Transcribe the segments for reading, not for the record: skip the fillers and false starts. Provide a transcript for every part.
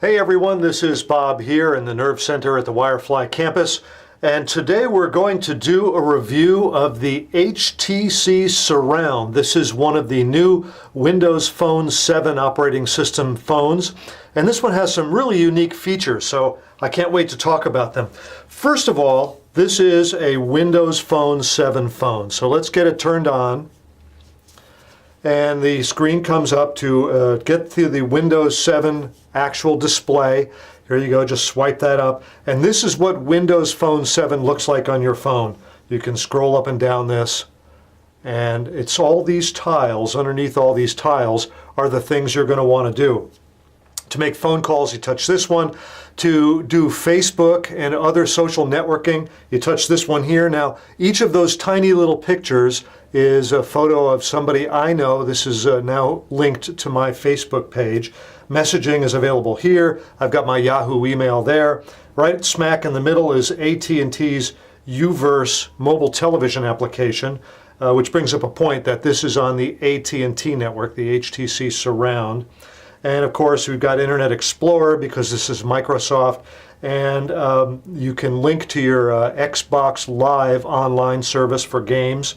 Hey everyone, this is Bob here in the Nerve Center at the Wirefly campus, and today we're going to do a review of the HTC Surround. This is one of the new Windows Phone 7 operating system phones, and this one has some really unique features, so I can't wait to talk about them. First of all, this is a Windows Phone 7 phone, so let's get it turned on. And the screen comes up to get to the Windows 7 actual display. Here you go, just swipe that up. And this is what Windows Phone 7 looks like on your phone. You can scroll up and down this, and it's all these tiles. Underneath all these tiles are the things you're going to want to do. To make phone calls, you touch this one. To do Facebook and other social networking, you touch this one here. Now, each of those tiny little pictures is a photo of somebody I know. This is now linked to my Facebook page. Messaging is available here. I've got my Yahoo email there. Right smack in the middle is AT&T's Uverse mobile television application, which brings up a point that this is on the AT&T network, the HTC Surround. And of course, we've got Internet Explorer because this is Microsoft, and you can link to your Xbox Live online service for games.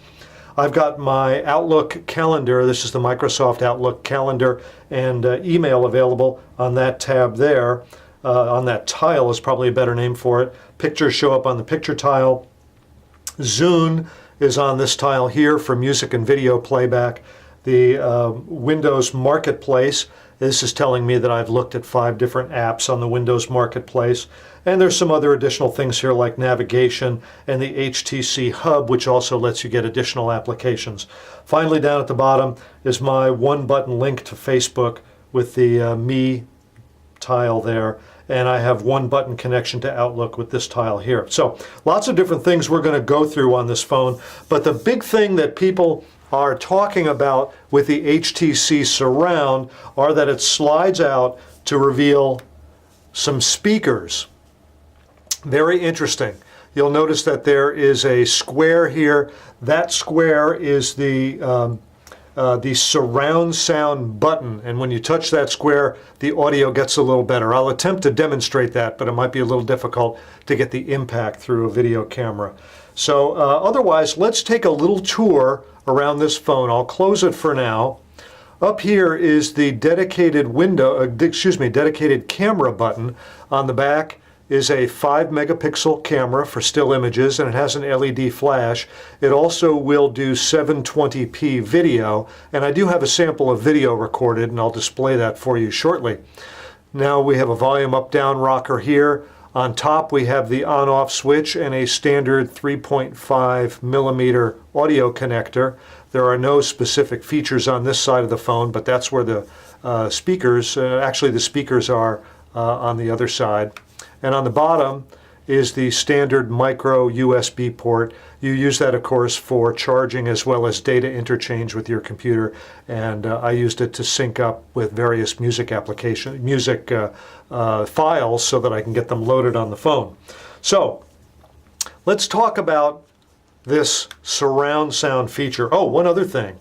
I've got my Outlook calendar. This is the Microsoft Outlook calendar, and email available on that tab there. On that tile is probably a better name for it. Pictures show up on the picture tile. Zune is on this tile here for music and video playback. The Windows Marketplace. This is telling me that I've looked at 5 different apps on the Windows Marketplace. And there's some other additional things here like navigation and the HTC Hub, which also lets you get additional applications. Finally, down at the bottom is my one-button link to Facebook with the Me tile there. And I have one-button connection to Outlook with this tile here. So lots of different things we're going to go through on this phone. But the big thing that people are talking about with the HTC Surround are that it slides out to reveal some speakers. Very interesting. You'll notice that there is a square here. That square is the surround sound button, and when you touch that square, the audio gets a little better. I'll attempt to demonstrate that, but it might be a little difficult to get the impact through a video camera. So otherwise, let's take a little tour around this phone. I'll close it for now. Up here is the dedicated dedicated camera button. On the back is a 5-megapixel camera for still images, and it has an LED flash. It also will do 720p video, and I do have a sample of video recorded, and I'll display that for you shortly. Now we have a volume up-down rocker here. On top we have the on-off switch and a standard 3.5 millimeter audio connector. There are no specific features on this side of the phone, but that's where the speakers, actually the speakers are on the other side. And on the bottom is the standard micro USB port. You use that, of course, for charging as well as data interchange with your computer. And I used it to sync up with various music files so that I can get them loaded on the phone. So let's talk about this surround sound feature. Oh, one other thing.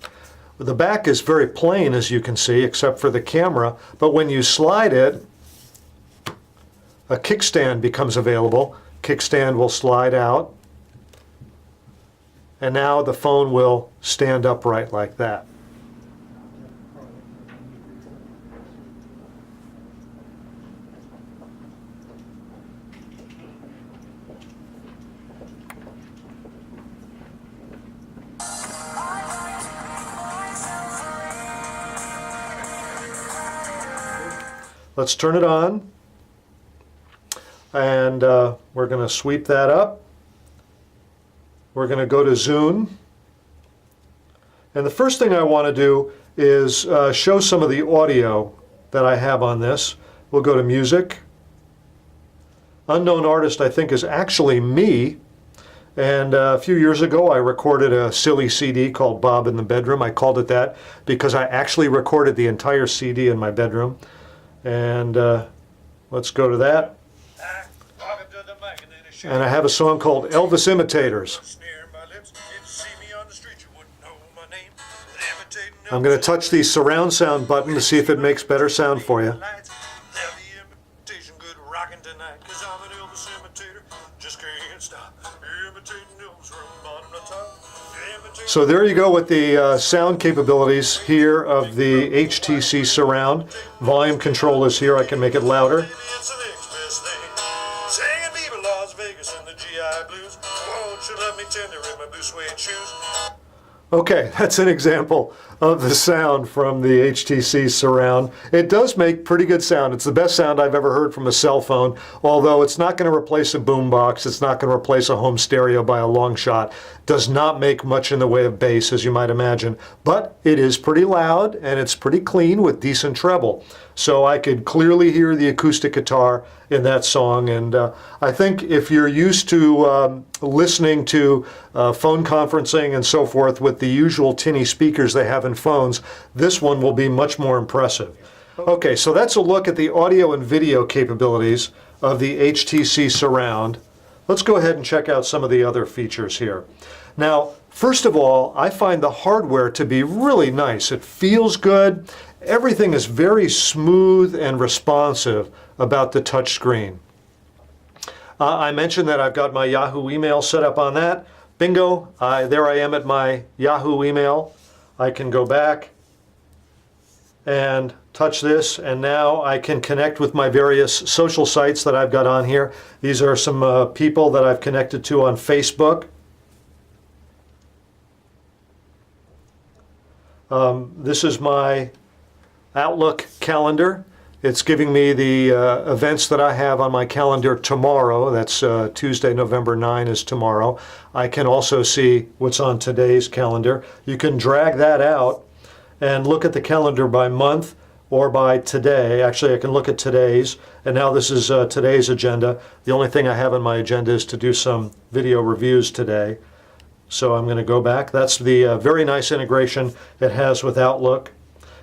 The back is very plain, as you can see, except for the camera. But when you slide it, a kickstand becomes available. Kickstand will slide out, and now the phone will stand upright like that. Let's turn it on. And we're going to sweep that up. We're going to go to Zune. And the first thing I want to do is show some of the audio that I have on this. We'll go to Music. Unknown Artist, I think, is actually me. And a few years ago, I recorded a silly CD called Bob in the Bedroom. I called it that because I actually recorded the entire CD in my bedroom. And let's go to that. And I have a song called Elvis Imitators. I'm going to touch the surround sound button to see if it makes better sound for you. So there you go with the sound capabilities here of the HTC Surround. Volume control is here. I can make it louder. Okay, that's an example of the sound from the HTC Surround. It does make pretty good sound. It's the best sound I've ever heard from a cell phone, although it's not going to replace a boombox. It's not going to replace a home stereo by a long shot. Does not make much in the way of bass, as you might imagine, but it is pretty loud and it's pretty clean with decent treble. So I could clearly hear the acoustic guitar in that song, and I think if you're used to listening to phone conferencing and so forth with the usual tinny speakers they have in phones, this one will be much more impressive. Okay, so that's a look at the audio and video capabilities of the HTC Surround. Let's go ahead and check out some of the other features here. Now, first of all, I find the hardware to be really nice. It feels good. Everything is very smooth and responsive about the touch screen. I mentioned that I've got my Yahoo email set up on that. Bingo, there I am at my Yahoo email. I can go back and touch this, and now I can connect with my various social sites that I've got on here. These are some people that I've connected to on Facebook. This is my Outlook calendar. It's giving me the events that I have on my calendar tomorrow. That's Tuesday, November 9 is tomorrow. I can also see what's on today's calendar. You can drag that out and look at the calendar by month or by today. Actually, I can look at today's, and now this is today's agenda. The only thing I have on my agenda is to do some video reviews today. So I'm going to go back. That's the very nice integration it has with Outlook.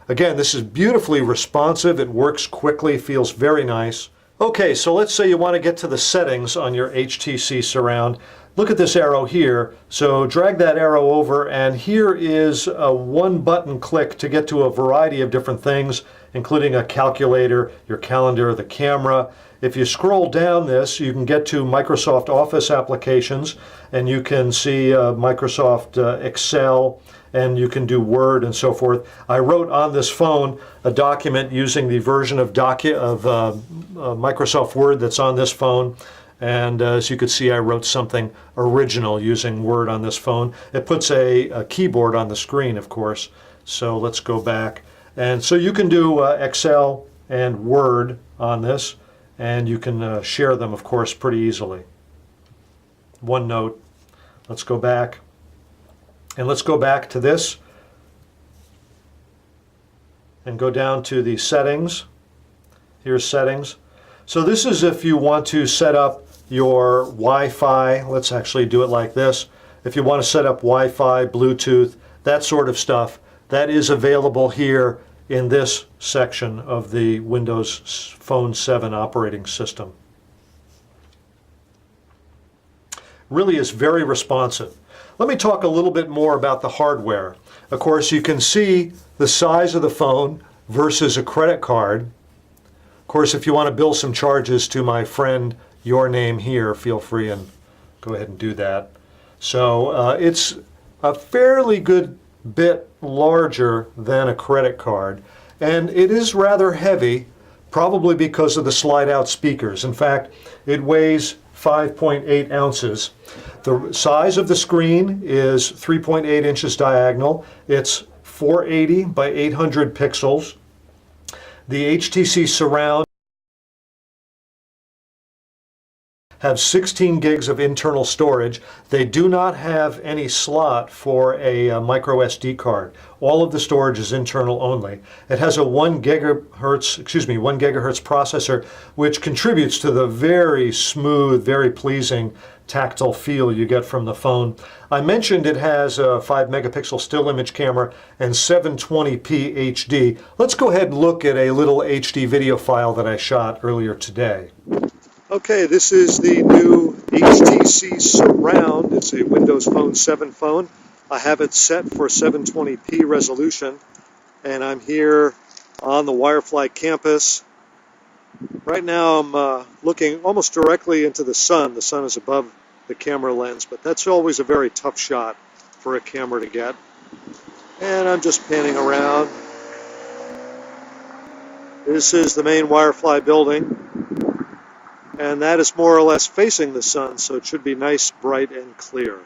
Again, this is beautifully responsive. It works quickly, feels very nice. Okay, so let's say you want to get to the settings on your HTC Surround. Look at this arrow here. So drag that arrow over, and here is a one-button click to get to a variety of different things, including a calculator, your calendar, the camera. If you scroll down this, you can get to Microsoft Office applications, and you can see Microsoft Excel, and you can do Word and so forth. I wrote on this phone a document using the version of Microsoft Word that's on this phone. And as you can see, I wrote something original using Word on this phone. It puts a keyboard on the screen, of course. So let's go back. And so you can do Excel and Word on this, and you can share them, of course, pretty easily. OneNote. Let's go back. And let's go back to this and go down to the settings. Here's settings. So this is if you want to set up your Wi-Fi. Let's actually do it like this. If you want to set up Wi-Fi, Bluetooth, that sort of stuff, that is available here in this section of the Windows Phone 7 operating system. Really is very responsive. Let me talk a little bit more about the hardware. Of course, you can see the size of the phone versus a credit card. Of course, if you want to bill some charges to my friend, your name here, feel free and go ahead and do that. So it's a fairly good bit larger than a credit card, and it is rather heavy, probably because of the slide-out speakers. In fact, it weighs 5.8 ounces. The size of the screen is 3.8 inches diagonal. It's 480 by 800 pixels. The HTC Surround have 16 gigs of internal storage. They do not have any slot for a microSD card. All of the storage is internal only. It has a 1 gigahertz processor, which contributes to the very smooth, very pleasing tactile feel you get from the phone. I mentioned it has a 5 megapixel still image camera and 720p HD. Let's go ahead and look at a little HD video file that I shot earlier today. Okay, this is the new HTC Surround. It's a Windows Phone 7 phone. I have it set for 720p resolution, and I'm here on the Wirefly campus. Right now I'm looking almost directly into the sun. The sun is above the camera lens, but that's always a very tough shot for a camera to get. And I'm just panning around. This is the main Wirefly building, and that is more or less facing the sun, so it should be nice, bright, and clear.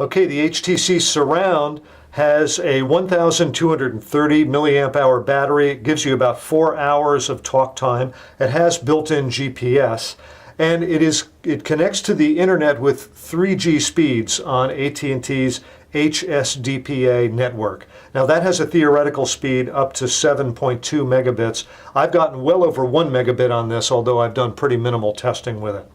Okay, the HTC Surround has a 1,230 milliamp hour battery. It gives you about 4 hours of talk time. It has built-in GPS, and it connects to the internet with 3G speeds on AT&T's HSDPA network. Now that has a theoretical speed up to 7.2 megabits. I've gotten well over 1 megabit on this, although I've done pretty minimal testing with it.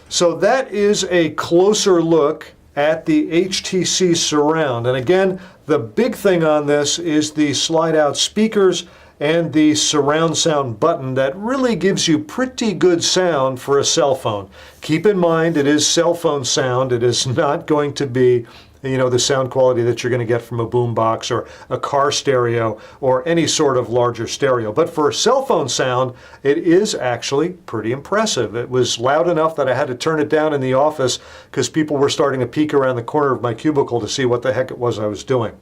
So that is a closer look at the HTC Surround. And again, the big thing on this is the slide-out speakers and the surround sound button that really gives you pretty good sound for a cell phone. Keep in mind, it is cell phone sound. It is not going to be, you know, the sound quality that you're going to get from a boombox or a car stereo or any sort of larger stereo. But for cell phone sound, it is actually pretty impressive. It was loud enough that I had to turn it down in the office because people were starting to peek around the corner of my cubicle to see what the heck it was I was doing.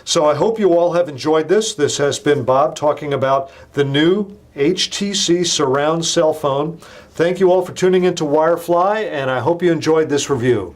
So I hope you all have enjoyed this. This has been Bob talking about the new HTC Surround cell phone. Thank you all for tuning into Wirefly, and I hope you enjoyed this review.